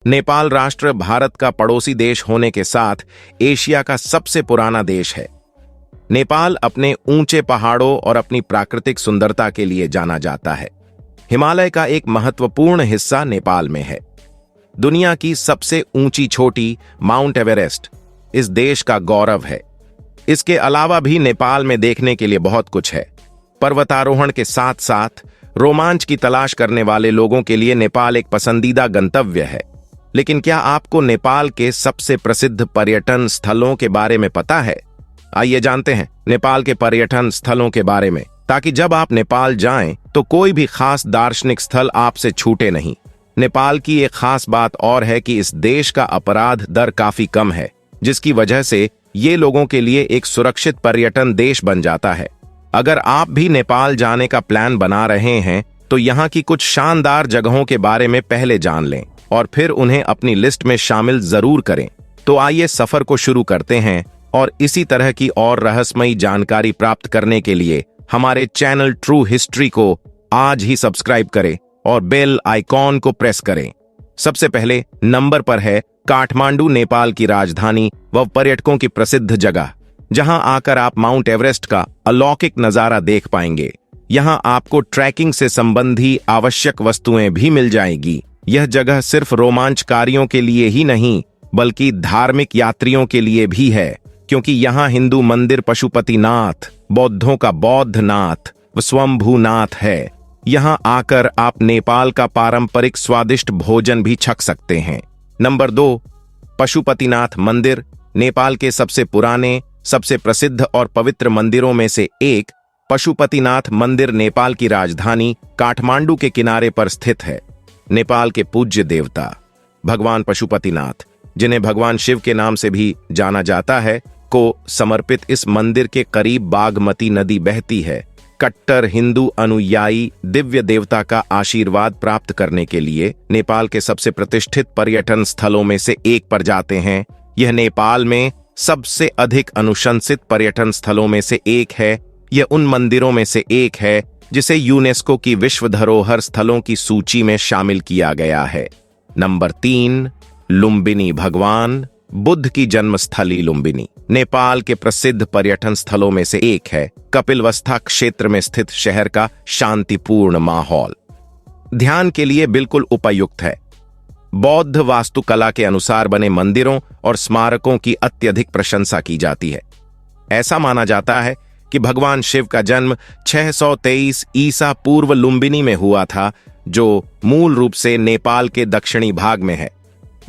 नेपाल राष्ट्र भारत का पड़ोसी देश होने के साथ एशिया का सबसे पुराना देश है। नेपाल अपने ऊंचे पहाड़ों और अपनी प्राकृतिक सुंदरता के लिए जाना जाता है। हिमालय का एक महत्वपूर्ण हिस्सा नेपाल में है। दुनिया की सबसे ऊंची चोटी माउंट एवरेस्ट इस देश का गौरव है। इसके अलावा भी नेपाल में देखने के लिए बहुत कुछ है। पर्वतारोहण के साथ साथ रोमांच की तलाश करने वाले लोगों के लिए नेपाल एक पसंदीदा गंतव्य है। लेकिन क्या आपको नेपाल के सबसे प्रसिद्ध पर्यटन स्थलों के बारे में पता है? आइए जानते हैं नेपाल के पर्यटन स्थलों के बारे में, ताकि जब आप नेपाल जाएं तो कोई भी खास दार्शनिक स्थल आपसे छूटे नहीं। नेपाल की एक खास बात और है कि इस देश का अपराध दर काफी कम है, जिसकी वजह से ये लोगों के लिए एक सुरक्षित पर्यटन देश बन जाता है। अगर आप भी नेपाल जाने का प्लान बना रहे हैं तो यहाँ की कुछ शानदार जगहों के बारे में पहले जान लें और फिर उन्हें अपनी लिस्ट में शामिल जरूर करें। तो आइए सफर को शुरू करते हैं, और इसी तरह की और रहस्यमयी जानकारी प्राप्त करने के लिए हमारे चैनल ट्रू हिस्ट्री को आज ही सब्सक्राइब करें और बेल आइकॉन को प्रेस करें। सबसे पहले नंबर पर है काठमांडू, नेपाल की राजधानी व पर्यटकों की प्रसिद्ध जगह, जहां आकर आप माउंट एवरेस्ट का अलौकिक नजारा देख पाएंगे। यहां आपको ट्रैकिंग से संबंधी आवश्यक वस्तुएं भी मिल जाएगी। यह जगह सिर्फ रोमांचकारियों के लिए ही नहीं बल्कि धार्मिक यात्रियों के लिए भी है, क्योंकि यहाँ हिंदू मंदिर पशुपतिनाथ, बौद्धों का बौद्धनाथ व स्वयंभूनाथ है। यहाँ आकर आप नेपाल का पारंपरिक स्वादिष्ट भोजन भी छक सकते हैं। नंबर 2, पशुपतिनाथ मंदिर। नेपाल के सबसे पुराने, सबसे प्रसिद्ध और पवित्र मंदिरों में से एक पशुपतिनाथ मंदिर नेपाल की राजधानी काठमांडू के किनारे पर स्थित है। नेपाल के पूज्य देवता भगवान पशुपतिनाथ, जिन्हें भगवान शिव के नाम से भी जाना जाता है, को समर्पित इस मंदिर के करीब बागमती नदी बहती है। कट्टर हिंदू अनुयायी दिव्य देवता का आशीर्वाद प्राप्त करने के लिए नेपाल के सबसे प्रतिष्ठित पर्यटन स्थलों में से एक पर जाते हैं। यह नेपाल में सबसे अधिक अनुशंसित पर्यटन स्थलों में से एक है। यह उन मंदिरों में से एक है जिसे यूनेस्को की विश्व धरोहर स्थलों की सूची में शामिल किया गया है। नंबर 3, लुम्बिनी। भगवान बुद्ध की जन्मस्थली लुम्बिनी नेपाल के प्रसिद्ध पर्यटन स्थलों में से एक है। कपिलवस्ता क्षेत्र में स्थित शहर का शांतिपूर्ण माहौल ध्यान के लिए बिल्कुल उपयुक्त है। बौद्ध वास्तुकला के अनुसार बने मंदिरों और स्मारकों की अत्यधिक प्रशंसा की जाती है। ऐसा माना जाता है कि भगवान शिव का जन्म 623 ईसा पूर्व लुम्बिनी में हुआ था, जो मूल रूप से नेपाल के दक्षिणी भाग में है।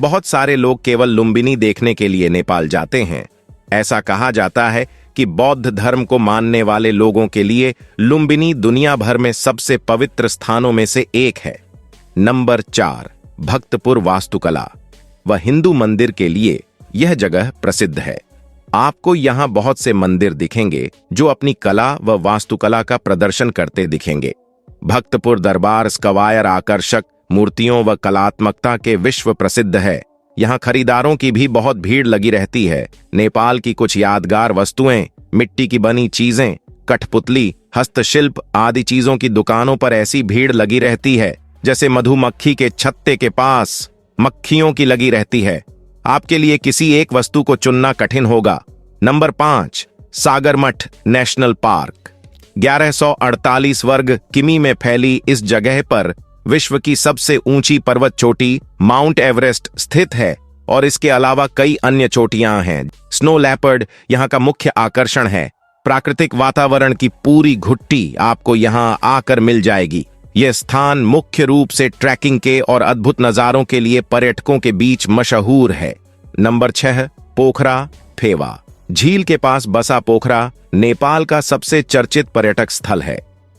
बहुत सारे लोग केवल लुम्बिनी देखने के लिए नेपाल जाते हैं। ऐसा कहा जाता है कि बौद्ध धर्म को मानने वाले लोगों के लिए लुम्बिनी दुनिया भर में सबसे पवित्र स्थानों में से एक है। नंबर 4, भक्तपुर वास्तुकला व हिंदू मंदिर के लिए यह जगह प्रसिद्ध है। आपको यहाँ बहुत से मंदिर दिखेंगे जो अपनी कला व वास्तुकला का प्रदर्शन करते दिखेंगे। भक्तपुर दरबार स्क्वायर आकर्षक मूर्तियों व कलात्मकता के विश्व प्रसिद्ध है। यहाँ खरीदारों की भी बहुत भीड़ लगी रहती है। नेपाल की कुछ यादगार वस्तुएं, मिट्टी की बनी चीजें, कठपुतली, हस्तशिल्प आदि चीजों की दुकानों पर ऐसी भीड़ लगी रहती है जैसे मधुमक्खी के छत्ते के पास मक्खियों की लगी रहती है। आपके लिए किसी एक वस्तु को चुनना कठिन होगा। Number 5, सागरमठ national park. 1148 वर्ग किमी में फैली इस जगह पर विश्व की सबसे ऊंची पर्वत चोटी माउंट एवरेस्ट स्थित है, और इसके अलावा कई अन्य चोटियां हैं। स्नो लेपर्ड यहाँ का मुख्य आकर्षण है। प्राकृतिक वातावरण की पूरी घुट्टी आपको यहाँ आकर मिल जाएगी। यह स्थान मुख्य रूप से ट्रैकिंग के और अद्भुत नजारों के लिए पर्यटकों के बीच मशहूर है। नंबर 6, पोखरा फेवा। झील के पास बसा पोखरा नेपाल का सबसे चर्चित पर्यटक स्थल है।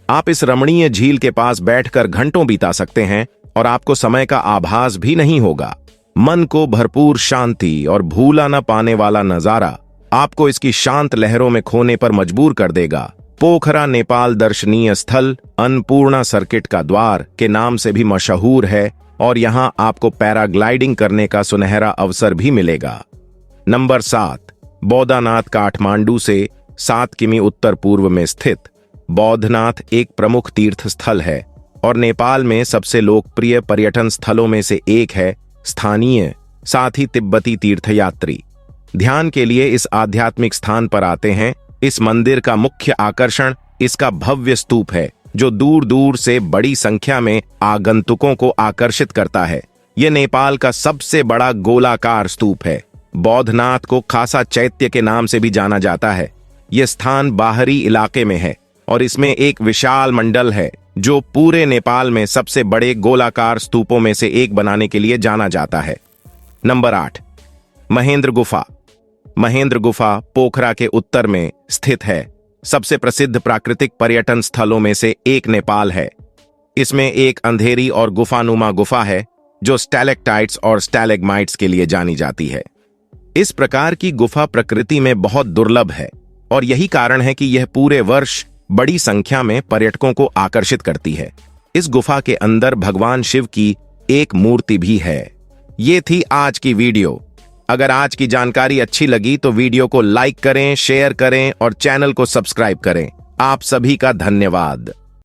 आप इस रमणीय झील के पास बैठकर घंटों बिता सकते हैं और आपको समय का आभास भी नहीं होगा। मन को भरपूर शांति और भूला न पाने वाला नजारा आपको इसकी शांत लहरों में खोने पर मजबूर कर देगा। पोखरा नेपाल दर्शनीय स्थल अन्नपूर्णा सर्किट का द्वार के नाम से भी मशहूर है, और यहां आपको पैराग्लाइडिंग करने का सुनहरा अवसर भी मिलेगा। नंबर 7, बौद्धनाथ। काठमांडू से 7 किमी उत्तर पूर्व में स्थित बौद्धनाथ एक प्रमुख तीर्थ स्थल है और नेपाल में सबसे लोकप्रिय पर्यटन स्थलों में से एक है। स्थानीय साथ ही तिब्बती तीर्थयात्री ध्यान के लिए इस आध्यात्मिक स्थान पर आते हैं। इस मंदिर का मुख्य आकर्षण इसका भव्य स्तूप है, जो दूर दूर से बड़ी संख्या में आगंतुकों को आकर्षित करता है। यह नेपाल का सबसे बड़ा गोलाकार स्तूप है। बौद्धनाथ को खासा चैत्य के नाम से भी जाना जाता है। यह स्थान बाहरी इलाके में है और इसमें एक विशाल मंडल है, जो पूरे नेपाल में सबसे बड़े गोलाकार स्तूपों में से एक बनाने के लिए जाना जाता है। नंबर 8, महेंद्र गुफा। महेंद्र गुफा पोखरा के उत्तर में स्थित है। सबसे प्रसिद्ध प्राकृतिक पर्यटन स्थलों में से एक नेपाल है। इसमें एक अंधेरी और गुफानुमा गुफा है, जो स्टैलेक्टाइट्स और स्टैलेग्माइट्स के लिए जानी जाती है। इस प्रकार की गुफा प्रकृति में बहुत दुर्लभ है और यही कारण है कि यह पूरे वर्ष बड़ी संख्या में पर्यटकों को आकर्षित करती है। इस गुफा के अंदर भगवान शिव की एक मूर्ति भी है। ये थी आज की वीडियो। अगर आज की जानकारी अच्छी लगी तो वीडियो को लाइक करें, शेयर करें और चैनल को सब्सक्राइब करें। आप सभी का धन्यवाद।